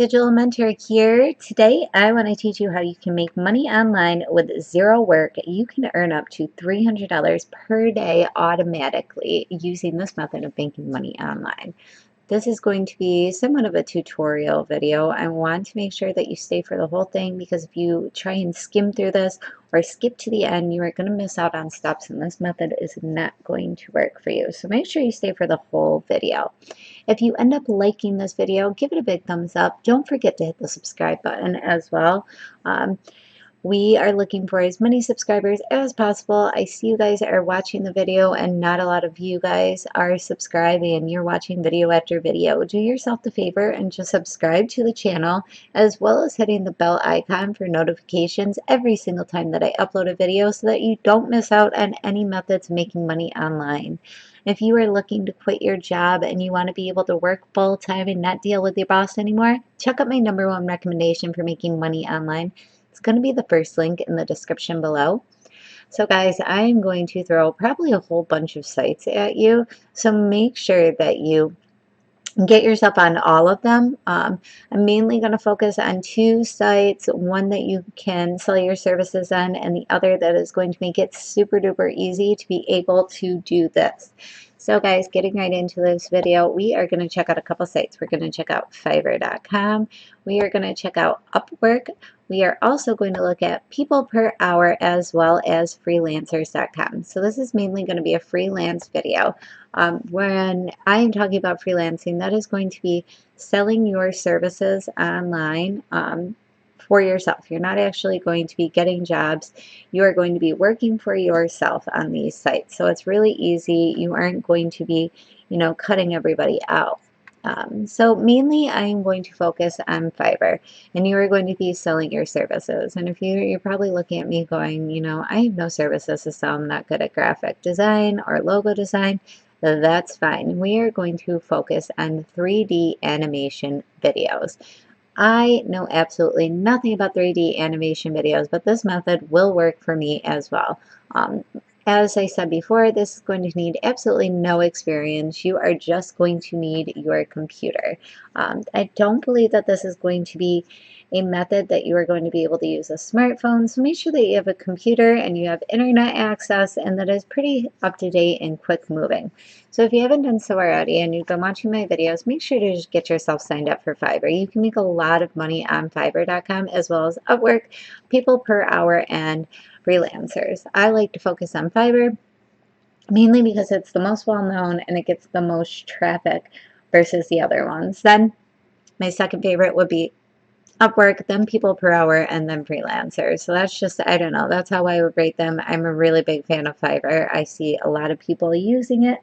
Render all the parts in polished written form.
Digital Mentor here. Today, I want to teach you how you can make money online with zero work. You can earn up to $300 per day automatically using this method of making money online. This is going to be somewhat of a tutorial video. I want to make sure that you stay for the whole thing because if you try and skim through this or skip to the end, you are going to miss out on steps and this method is not going to work for you. So make sure you stay for the whole video. If you end up liking this video, give it a big thumbs up. Don't forget to hit the subscribe button as well. Um, we are looking for as many subscribers as possible. I see you guys are watching the video and not a lot of you guys are subscribing. You're watching video after video. Do yourself the favor and just subscribe to the channel as well as hitting the bell icon for notifications every single time that I upload a video so that you don't miss out on any methods of making money online. If you are looking to quit your job and you want to be able to work full time and not deal with your boss anymore, check out my #1 recommendation for making money online. It's going to be the first link in the description below. So guys, I am going to throw probably a whole bunch of sites at you. So make sure that you get yourself on all of them. I'm mainly going to focus on 2 sites, one that you can sell your services on and the other that is going to make it super duper easy to be able to do this. So guys, getting right into this video, we are going to check out a couple sites. We're going to check out Fiverr.com. We are going to check out Upwork. We are also going to look at people per hour as well as freelancers.com. So this is mainly going to be a freelance video. When I am talking about freelancing, that is going to be selling your services online for yourself. You're not actually going to be getting jobs. You are going to be working for yourself on these sites. So it's really easy. You aren't going to be, cutting everybody out. So mainly I'm going to focus on Fiverr and you are going to be selling your services. And if you're probably looking at me going, I have no services to sell. I'm not good at graphic design or logo design. That's fine. We are going to focus on 3D animation videos. I know absolutely nothing about 3D animation videos, but this method will work for me as well. As I said before, this is going to need absolutely no experience. You are just going to need your computer. I don't believe that this is going to be a method that you are going to be able to use a smartphone. So make sure that you have a computer and you have internet access and that is pretty up to date and quick moving. So if you haven't done so already and you've been watching my videos, make sure to just get yourself signed up for Fiverr. You can make a lot of money on Fiverr.com as well as Upwork, people per hour, and freelancers. I like to focus on Fiverr mainly because it's the most well-known and it gets the most traffic versus the other ones. Then my second favorite would be Upwork, then people per hour, and then freelancers. So that's just, I don't know, that's how I would rate them. I'm a really big fan of Fiverr. I see a lot of people using it.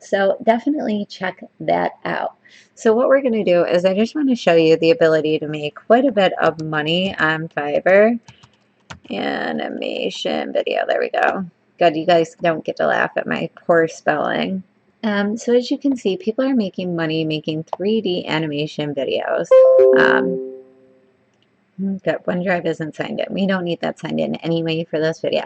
So definitely check that out. So what we're going to do is I just want to show you the ability to make quite a bit of money on Fiverr. Animation video, there we go. Good, you guys don't get to laugh at my poor spelling. So as you can see, people are making money making 3D animation videos. Good. OneDrive isn't signed in. We don't need that signed in anyway for this video.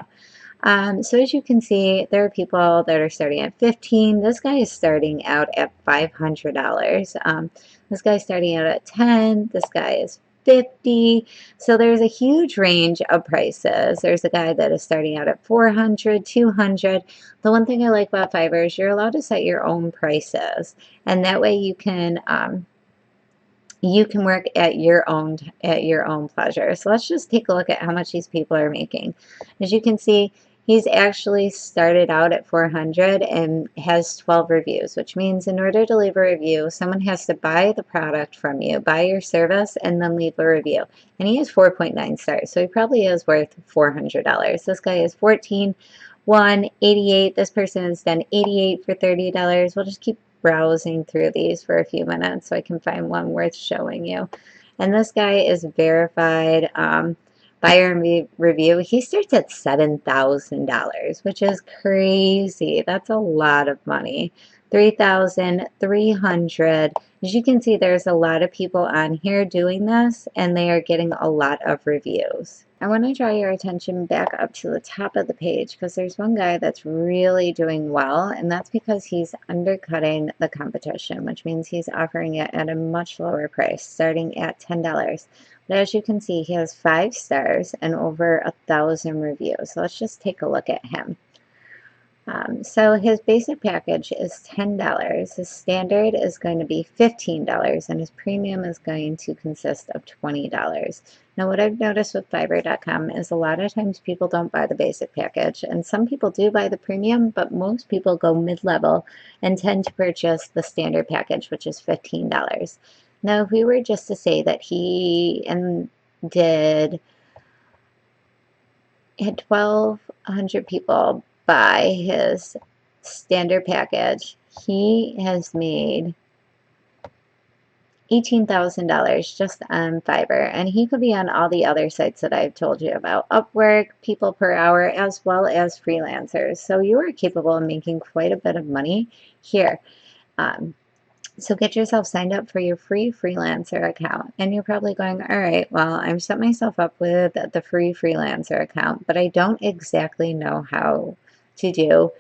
So as you can see, there are people that are starting at 15. This guy is starting out at $500. This guy's starting out at 10. This guy is 50. So there's a huge range of prices. There's a guy that is starting out at 400, 200. The one thing I like about Fiverr is you're allowed to set your own prices, and that way you can work at your own pleasure. So let's just take a look at how much these people are making. As you can see, he's actually started out at 400 and has 12 reviews, which means in order to leave a review, someone has to buy the product from you, buy your service, and then leave a review. And he has 4.9 stars, so he probably is worth $400. This guy is 14, 1, 88. This person has done 88 for $30. We'll just keep browsing through these for a few minutes so I can find one worth showing you. And this guy is verified buyer review. He starts at $7,000, which is crazy. That's a lot of money. 3,300. As you can see, there's a lot of people on here doing this, and they are getting a lot of reviews. I want to draw your attention back up to the top of the page because there's one guy that's really doing well, and that's because he's undercutting the competition, which means he's offering it at a much lower price, starting at $10. But as you can see, he has 5 stars and over 1,000 reviews. So let's just take a look at him. So his basic package is $10. His standard is going to be $15, and his premium is going to consist of $20. Now, what I've noticed with Fiverr.com is a lot of times people don't buy the basic package, and some people do buy the premium, but most people go mid-level and tend to purchase the standard package, which is $15. Now, if we were just to say that he had 1,200 people buy his standard package, he has made $18,000 just on Fiverr, and he could be on all the other sites that I've told you about, Upwork, People Per Hour, as well as freelancers. So you are capable of making quite a bit of money here. So get yourself signed up for your free freelancer account. And you're probably going, all right, well, I've set myself up with the free freelancer account, but I don't exactly know how to do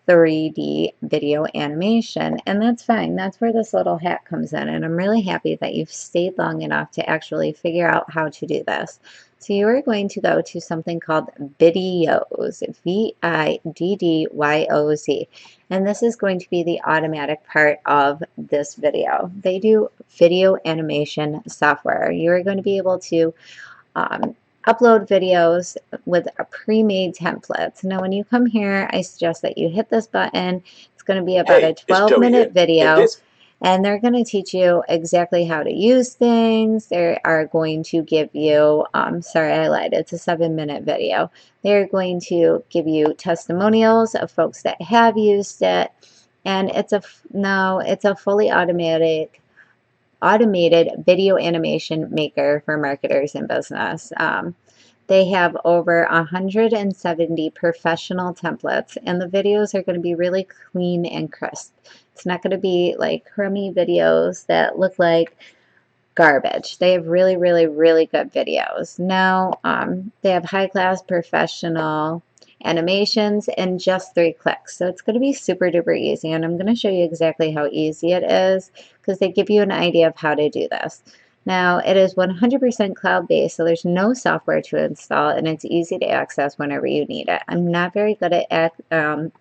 3D video animation. And that's fine. That's where this little hat comes in. And I'm really happy that you've stayed long enough to actually figure out how to do this. So you are going to go to something called Vidyoz, Viddyoz. And this is going to be the automatic part of this video. They do video animation software. You're going to be able to upload videos with a pre-made templates. Now, when you come here, I suggest that you hit this button. It's going to be about a 12-minute video, and they're going to teach you exactly how to use things. They are going to give you, sorry, I lied, it's a 7-minute video. They're going to give you testimonials of folks that have used it, and it's a fully automated video animation maker for marketers in business. They have over 170 professional templates, and the videos are going to be really clean and crisp. It's not going to be like crummy videos that look like garbage. They have really, really, really good videos. Now, they have high-class professional animations in just 3 clicks. So it's going to be super duper easy, and I'm going to show you exactly how easy it is because they give you an idea of how to do this. Now, it is 100% cloud-based, so there's no software to install, and it's easy to access whenever you need it. I'm not very good at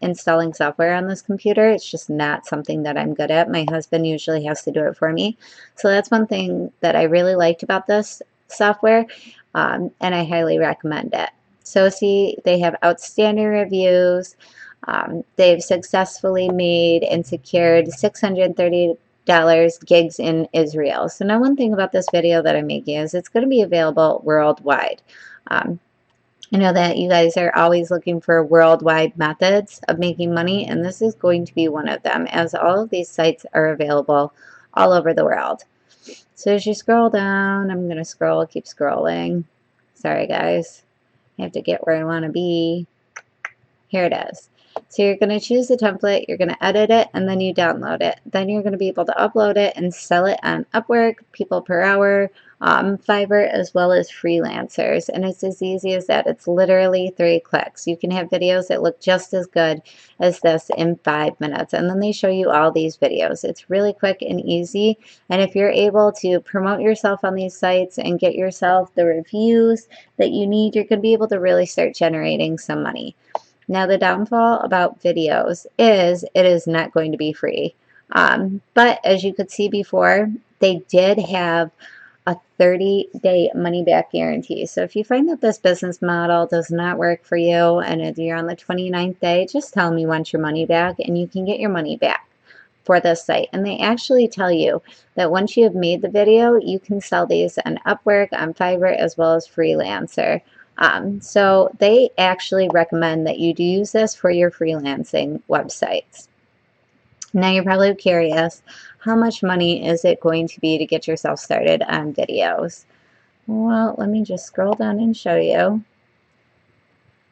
installing software on this computer. It's just not something that I'm good at. My husband usually has to do it for me. So that's one thing that I really liked about this software, and I highly recommend it. So see, they have outstanding reviews. They've successfully made and secured $630 gigs in Israel. So now one thing about this video that I'm making is it's going to be available worldwide. I know that you guys are always looking for worldwide methods of making money, and this is going to be one of them, as all of these sites are available all over the world. So as you scroll down, I'm going to keep scrolling. Sorry guys, I have to get where I want to be. Here it is. So you're going to choose the template, you're going to edit it, and then you download it. Then you're going to be able to upload it and sell it on Upwork, People Per Hour, Fiverr, as well as freelancers. And it's as easy as that. It's literally 3 clicks. You can have videos that look just as good as this in 5 minutes. And then they show you all these videos. It's really quick and easy. And if you're able to promote yourself on these sites and get yourself the reviews that you need, you're going to be able to really start generating some money. Now, the downfall about videos is it is not going to be free. But as you could see before, they did have a 30-day money-back guarantee. So if you find that this business model does not work for you and if you're on the 29th day, just tell me you want your money back and you can get your money back for this site. And they actually tell you that once you have made the video, you can sell these on Upwork, on Fiverr, as well as Freelancer. So they actually recommend that you do use this for your freelancing websites. Now you're probably curious, how much money is it going to be to get yourself started on videos? Well, let me just scroll down and show you.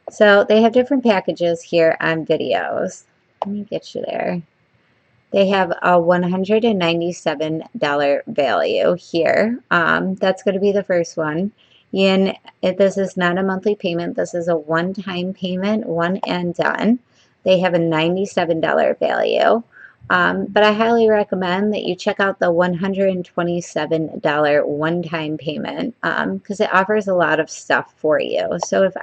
So they have different packages here on videos. Let me get you there. They have a $197 value here. That's going to be the first one. And this is not a monthly payment. This is a one-time payment, one and done. They have a $97 value. But I highly recommend that you check out the $127 one-time payment because it offers a lot of stuff for you. So if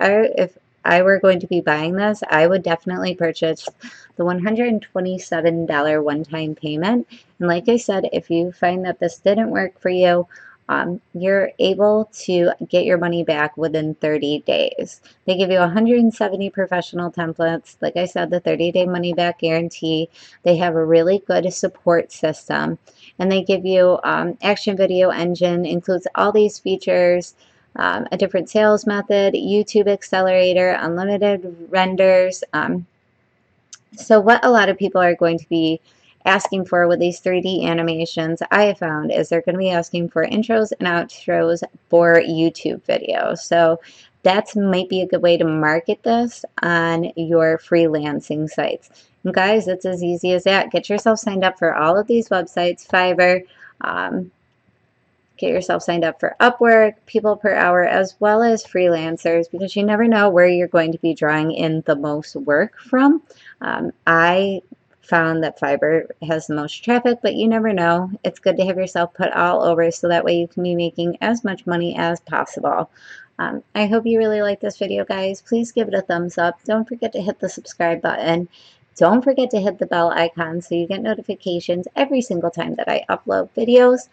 I were going to be buying this, I would definitely purchase the $127 one-time payment. And like I said, if you find that this didn't work for you, you're able to get your money back within 30 days. They give you 170 professional templates. Like I said, the 30-day money-back guarantee. They have a really good support system. And they give you Action Video Engine, includes all these features, a different sales method, YouTube Accelerator, unlimited renders. So what a lot of people are going to be asking for with these 3D animations, I have found, is they're going to be asking for intros and outros for YouTube videos. So that might be a good way to market this on your freelancing sites. And guys, it's as easy as that. Get yourself signed up for all of these websites, Fiverr, get yourself signed up for Upwork, People Per Hour, as well as freelancers, because you never know where you're going to be drawing in the most work from. I found that Fiverr has the most traffic, but you never know. It's good to have yourself put all over so that way you can be making as much money as possible. I hope you really like this video, guys. Please give it a thumbs up. Don't forget to hit the subscribe button. Don't forget to hit the bell icon so you get notifications every single time that I upload videos.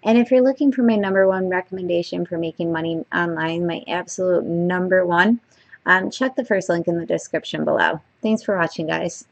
And if you're looking for my #1 recommendation for making money online, my absolute #1, check the first link in the description below. Thanks for watching, guys.